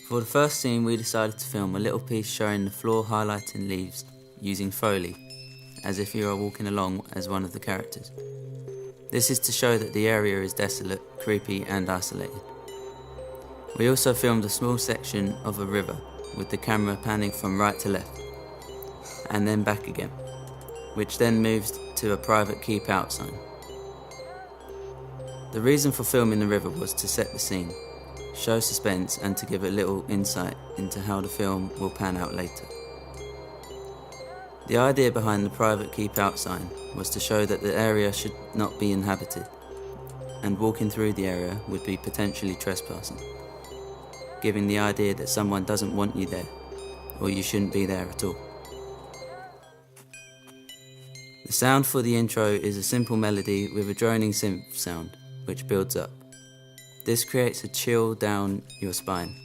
For the first scene, we decided to film a little piece showing the floor highlighting leaves using Foley, as if you are walking along as one of the characters. This is to show that the area is desolate, creepy and isolated. We also filmed a small section of a river, with the camera panning from right to left, and then back again, which then moves to a private keep out sign. The reason for filming the river was to set the scene, show suspense and to give a little insight into how the film will pan out later. The idea behind the private keep out sign was to show that the area should not be inhabited, and walking through the area would be potentially trespassing, giving the idea that someone doesn't want you there, or you shouldn't be there at all. The sound for the intro is a simple melody with a droning synth sound, which builds up. This creates a chill down your spine,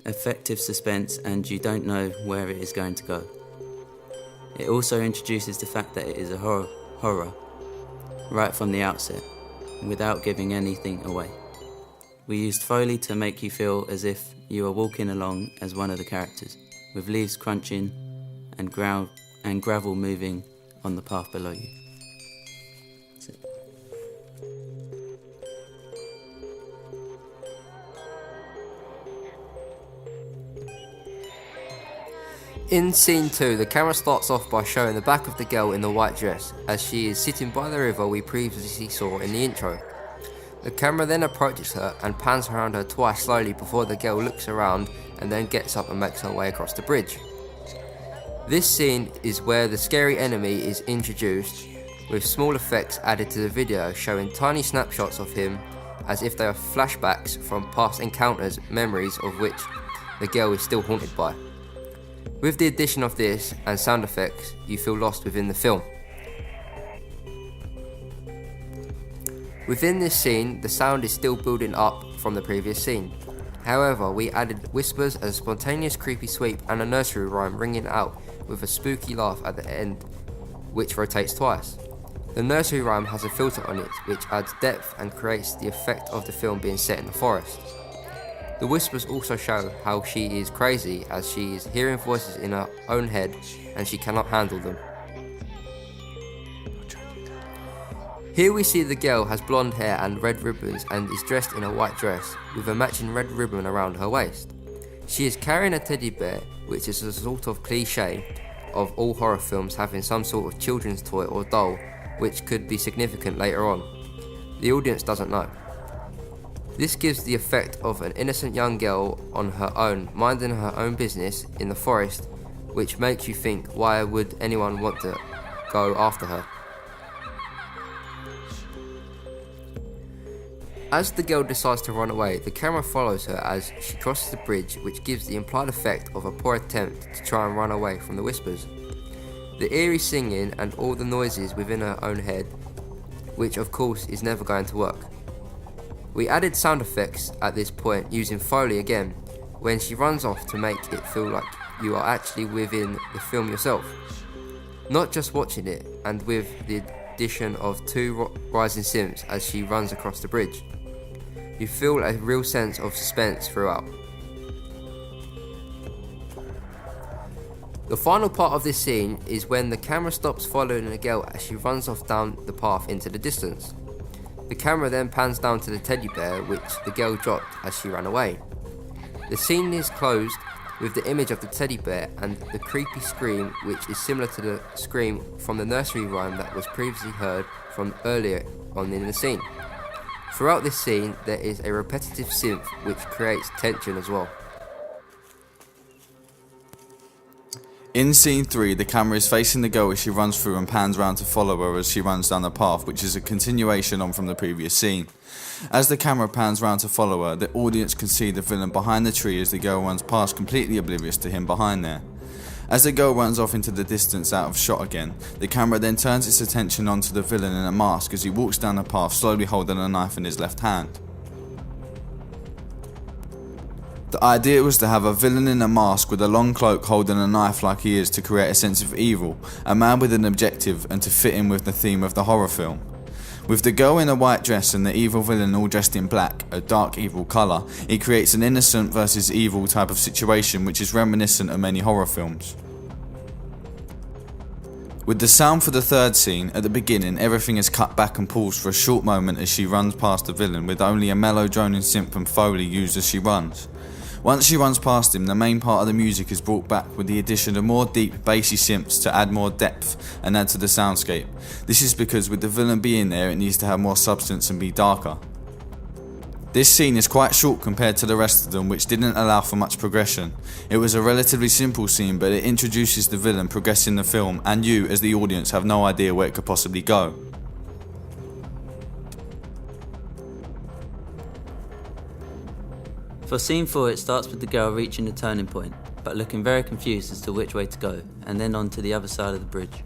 effective suspense, and you don't know where it is going to go. It also introduces the fact that it is a horror right from the outset, without giving anything away. We used Foley to make you feel as if you are walking along as one of the characters, with leaves crunching and gravel moving on the path below you. That's it. In scene 2, the camera starts off by showing the back of the girl in the white dress, as she is sitting by the river we previously saw in the intro. The camera then approaches her and pans around her twice slowly before the girl looks around and then gets up and makes her way across the bridge. This scene is where the scary enemy is introduced, with small effects added to the video showing tiny snapshots of him as if they are flashbacks from past encounters, memories of which the girl is still haunted by. With the addition of this and sound effects, you feel lost within the film. Within this scene, the sound is still building up from the previous scene. However, we added whispers, a spontaneous creepy sweep and a nursery rhyme ringing out with a spooky laugh at the end, which rotates twice. The nursery rhyme has a filter on it which adds depth and creates the effect of the film being set in the forest. The whispers also show how she is crazy, as she is hearing voices in her own head and she cannot handle them. Here we see the girl has blonde hair and red ribbons and is dressed in a white dress with a matching red ribbon around her waist. She is carrying a teddy bear, which is a sort of cliche of all horror films having some sort of children's toy or doll, which could be significant later on. The audience doesn't know. This gives the effect of an innocent young girl on her own, minding her own business in the forest, which makes you think, why would anyone want to go after her? As the girl decides to run away, the camera follows her as she crosses the bridge, which gives the implied effect of a poor attempt to try and run away from the whispers. The eerie singing and all the noises within her own head, which of course is never going to work. We added sound effects at this point using Foley again, when she runs off to make it feel like you are actually within the film yourself, not just watching it, and with the addition of two rising synths as she runs across the bridge. You feel a real sense of suspense throughout. The final part of this scene is when the camera stops following the girl as she runs off down the path into the distance. The camera then pans down to the teddy bear which the girl dropped as she ran away. The scene is closed with the image of the teddy bear and the creepy scream, which is similar to the scream from the nursery rhyme that was previously heard from earlier on in the scene. Throughout this scene there is a repetitive synth which creates tension as well. In scene 3, the camera is facing the girl as she runs through and pans round to follow her as she runs down the path, which is a continuation on from the previous scene. As the camera pans round to follow her, the audience can see the villain behind the tree as the girl runs past, completely oblivious to him behind there. As the girl runs off into the distance out of shot again, the camera then turns its attention onto the villain in a mask as he walks down the path, slowly holding a knife in his left hand. The idea was to have a villain in a mask with a long cloak holding a knife like he is, to create a sense of evil, a man with an objective, and to fit in with the theme of the horror film. With the girl in a white dress and the evil villain all dressed in black, a dark evil colour, it creates an innocent versus evil type of situation which is reminiscent of many horror films. With the sound for the third scene, at the beginning everything is cut back and paused for a short moment as she runs past the villain, with only a mellow droning synth and foley used as she runs. Once she runs past him, the main part of the music is brought back with the addition of more deep bassy synths to add more depth and add to the soundscape. This is because with the villain being there, it needs to have more substance and be darker. This scene is quite short compared to the rest of them, which didn't allow for much progression. It was a relatively simple scene, but it introduces the villain progressing the film, and you as the audience have no idea where it could possibly go. For scene 4, it starts with the girl reaching a turning point, but looking very confused as to which way to go, and then on to the other side of the bridge.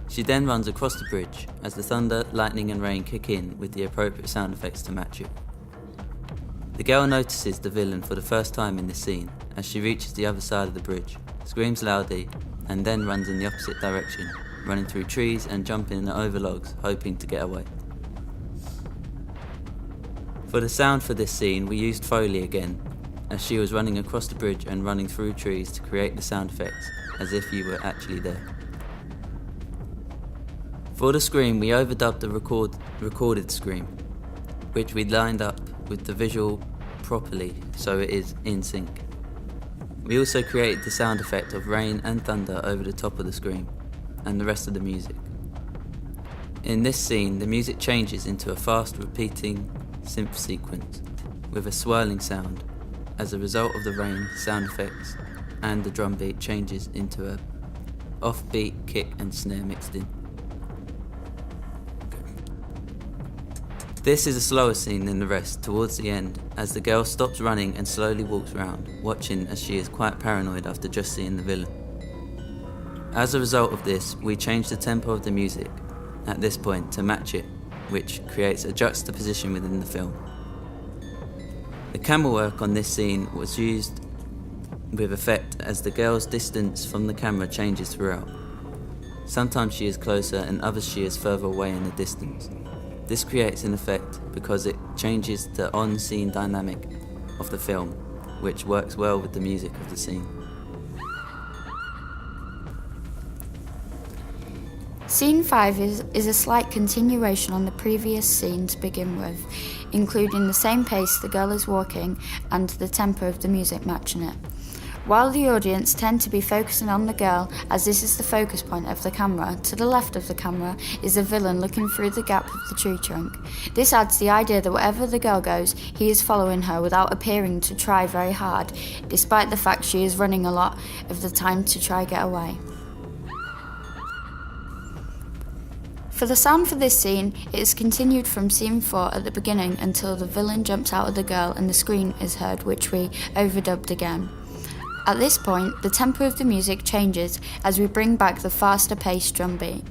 She then runs across the bridge as the thunder, lightning and rain kick in with the appropriate sound effects to match it. The girl notices the villain for the first time in this scene as she reaches the other side of the bridge, screams loudly, and then runs in the opposite direction, running through trees and jumping over logs, hoping to get away. For the sound for this scene, we used Foley again, as she was running across the bridge and running through trees to create the sound effects, as if you were actually there. For the scream, we overdubbed the recorded scream, which we lined up with the visual properly so it is in sync. We also created the sound effect of rain and thunder over the top of the scream, and the rest of the music. In this scene, the music changes into a fast repeating synth sequence with a swirling sound. As a result of the rain, sound effects and the drum beat changes into a offbeat kick and snare mixed in. This is a slower scene than the rest towards the end, as the girl stops running and slowly walks around, watching as she is quite paranoid after just seeing the villain. As a result of this, we change the tempo of the music at this point to match it, which creates a juxtaposition within the film. The camera work on this scene was used with effect as the girl's distance from the camera changes throughout. Sometimes she is closer and others she is further away in the distance. This creates an effect because it changes the on-scene dynamic of the film, which works well with the music of the scene. Scene 5 is a slight continuation on the previous scene to begin with, including the same pace the girl is walking and the tempo of the music matching it. While the audience tend to be focusing on the girl, as this is the focus point of the camera, to the left of the camera is a villain looking through the gap of the tree trunk. This adds the idea that wherever the girl goes, he is following her without appearing to try very hard, despite the fact she is running a lot of the time to try get away. For the sound for this scene, it is continued from scene 4 at the beginning until the villain jumps out of the girl and the scream is heard, which we overdubbed again. At this point, the tempo of the music changes as we bring back the faster paced drum beat.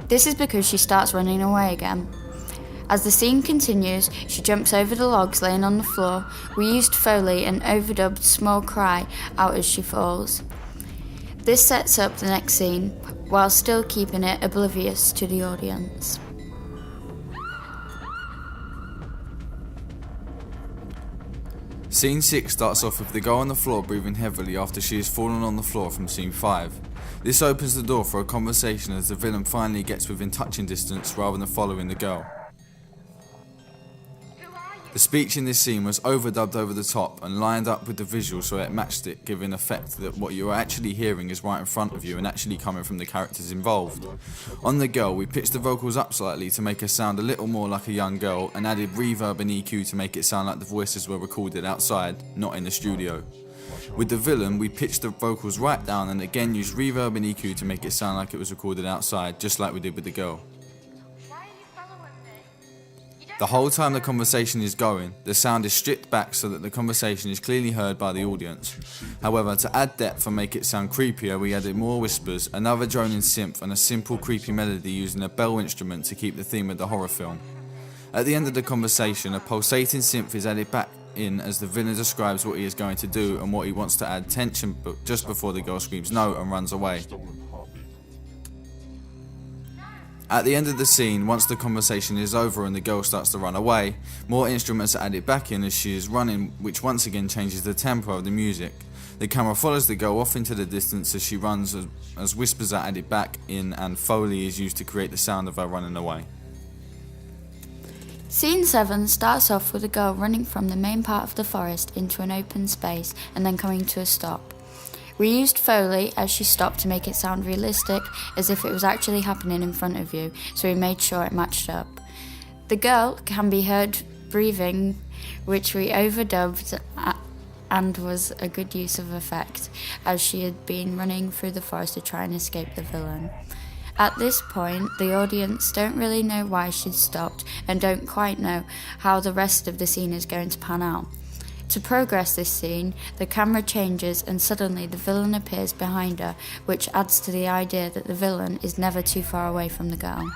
This is because she starts running away again. As the scene continues, she jumps over the logs laying on the floor. We used Foley and overdubbed small cry out as she falls. This sets up the next scene, while still keeping it oblivious to the audience. Scene 6 starts off with the girl on the floor breathing heavily after she has fallen on the floor from scene 5. This opens the door for a conversation as the villain finally gets within touching distance rather than following the girl. The speech in this scene was overdubbed over the top and lined up with the visual so it matched it, giving effect that what you are actually hearing is right in front of you and actually coming from the characters involved. On the girl, we pitched the vocals up slightly to make her sound a little more like a young girl and added reverb and EQ to make it sound like the voices were recorded outside, not in the studio. With the villain, we pitched the vocals right down and again used reverb and EQ to make it sound like it was recorded outside, just like we did with the girl. The whole time the conversation is going, the sound is stripped back so that the conversation is clearly heard by the audience. However, to add depth and make it sound creepier, we added more whispers, another droning synth and a simple creepy melody using a bell instrument to keep the theme of the horror film. At the end of the conversation, a pulsating synth is added back in as the villain describes what he is going to do and what he wants to add tension just before the girl screams no and runs away. At the end of the scene, once the conversation is over and the girl starts to run away, more instruments are added back in as she is running, which once again changes the tempo of the music. The camera follows the girl off into the distance as she runs, as whispers are added back in and Foley is used to create the sound of her running away. Scene 7 starts off with a girl running from the main part of the forest into an open space and then coming to a stop. We used Foley as she stopped to make it sound realistic, as if it was actually happening in front of you, so we made sure it matched up. The girl can be heard breathing, which we overdubbed and was a good use of effect, as she had been running through the forest to try and escape the villain. At this point, the audience don't really know why she'd stopped and don't quite know how the rest of the scene is going to pan out. To progress this scene, the camera changes and suddenly the villain appears behind her, which adds to the idea that the villain is never too far away from the girl.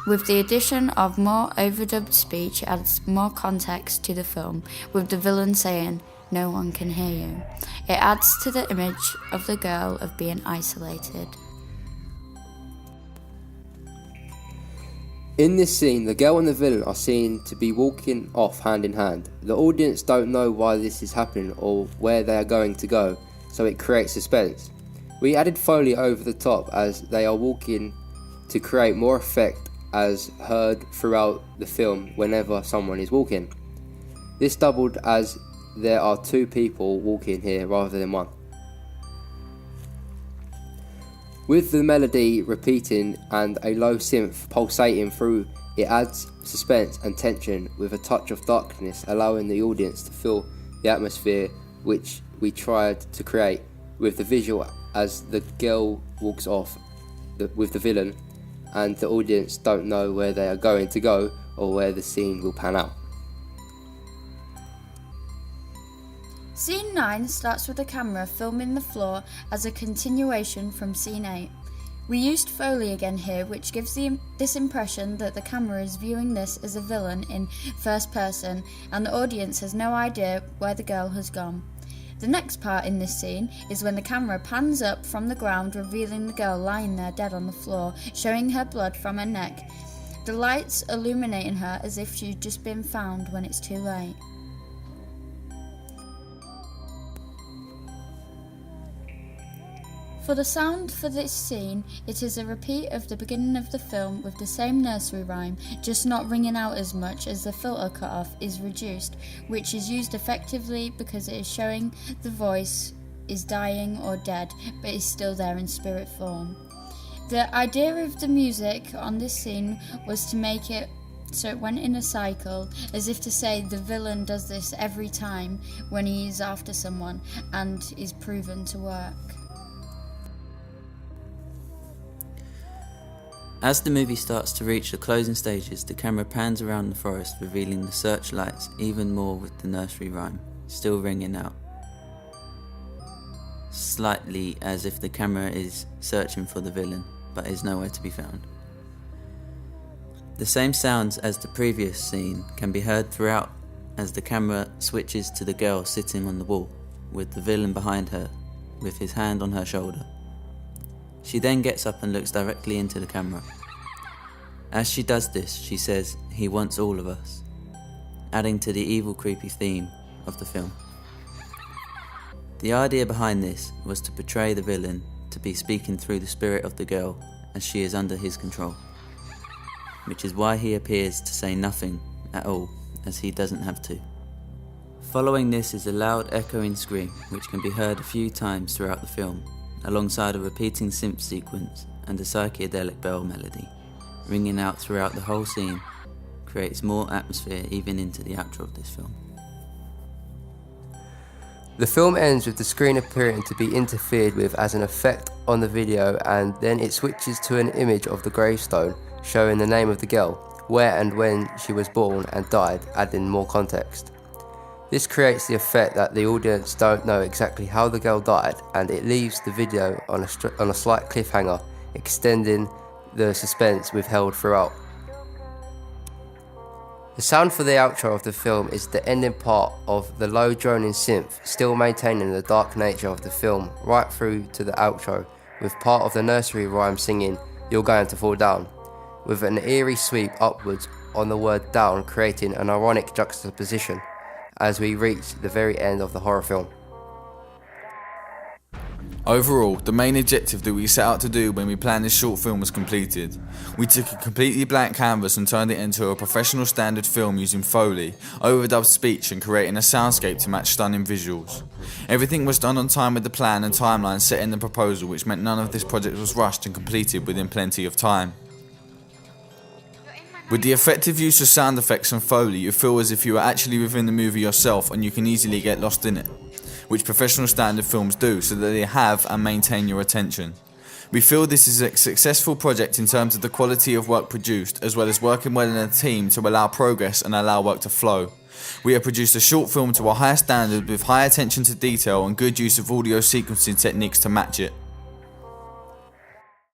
With the addition of more overdubbed speech, it adds more context to the film, with the villain saying, "No one can hear you." It adds to the image of the girl of being isolated. In this scene, the girl and the villain are seen to be walking off hand in hand. The audience don't know why this is happening or where they are going to go, so it creates suspense. We added Foley over the top as they are walking to create more effect as heard throughout the film whenever someone is walking. This doubled as there are two people walking here rather than one. With the melody repeating and a low synth pulsating through, it adds suspense and tension with a touch of darkness, allowing the audience to feel the atmosphere which we tried to create with the visual as the girl walks off with the villain and the audience don't know where they are going to go or where the scene will pan out. Scene 9 starts with the camera filming the floor as a continuation from Scene 8. We used Foley again here, which gives this impression that the camera is viewing this as a villain in first person and the audience has no idea where the girl has gone. The next part in this scene is when the camera pans up from the ground, revealing the girl lying there dead on the floor, showing her blood from her neck. The lights illuminating her as if she'd just been found when it's too late. For the sound for this scene, it is a repeat of the beginning of the film with the same nursery rhyme, just not ringing out as much as the filter cutoff is reduced, which is used effectively because it is showing the voice is dying or dead, but is still there in spirit form. The idea of the music on this scene was to make it so it went in a cycle, as if to say the villain does this every time when he is after someone and is proven to work. As the movie starts to reach the closing stages, the camera pans around the forest, revealing the searchlights even more with the nursery rhyme still ringing out, slightly as if the camera is searching for the villain, but is nowhere to be found. The same sounds as the previous scene can be heard throughout as the camera switches to the girl sitting on the wall, with the villain behind her, with his hand on her shoulder. She then gets up and looks directly into the camera. As she does this, she says, "He wants all of us," adding to the evil, creepy theme of the film. The idea behind this was to portray the villain to be speaking through the spirit of the girl as she is under his control, which is why he appears to say nothing at all, as he doesn't have to. Following this is a loud echoing scream, which can be heard a few times throughout the film, alongside a repeating synth sequence and a psychedelic bell melody, ringing out throughout the whole scene, creates more atmosphere even into the outro of this film. The film ends with the screen appearing to be interfered with as an effect on the video, and then it switches to an image of the gravestone showing the name of the girl, where and when she was born and died, adding more context. This creates the effect that the audience don't know exactly how the girl died, and it leaves the video on a slight cliffhanger, extending the suspense we've held throughout. The sound for the outro of the film is the ending part of the low droning synth, still maintaining the dark nature of the film right through to the outro, with part of the nursery rhyme singing, "You're going to fall down." with an eerie sweep upwards on the word down, creating an ironic juxtaposition as we reach the very end of the horror film. Overall, the main objective that we set out to do when we planned this short film was completed. We took a completely blank canvas and turned it into a professional standard film using Foley, overdubbed speech and creating a soundscape to match stunning visuals. Everything was done on time with the plan and timeline set in the proposal, which meant none of this project was rushed and completed within plenty of time. With the effective use of sound effects and Foley, you feel as if you are actually within the movie yourself and you can easily get lost in it, which professional standard films do, so that they have and maintain your attention. We feel this is a successful project in terms of the quality of work produced, as well as working well in a team to allow progress and allow work to flow. We have produced a short film to a high standard with high attention to detail and good use of audio sequencing techniques to match it.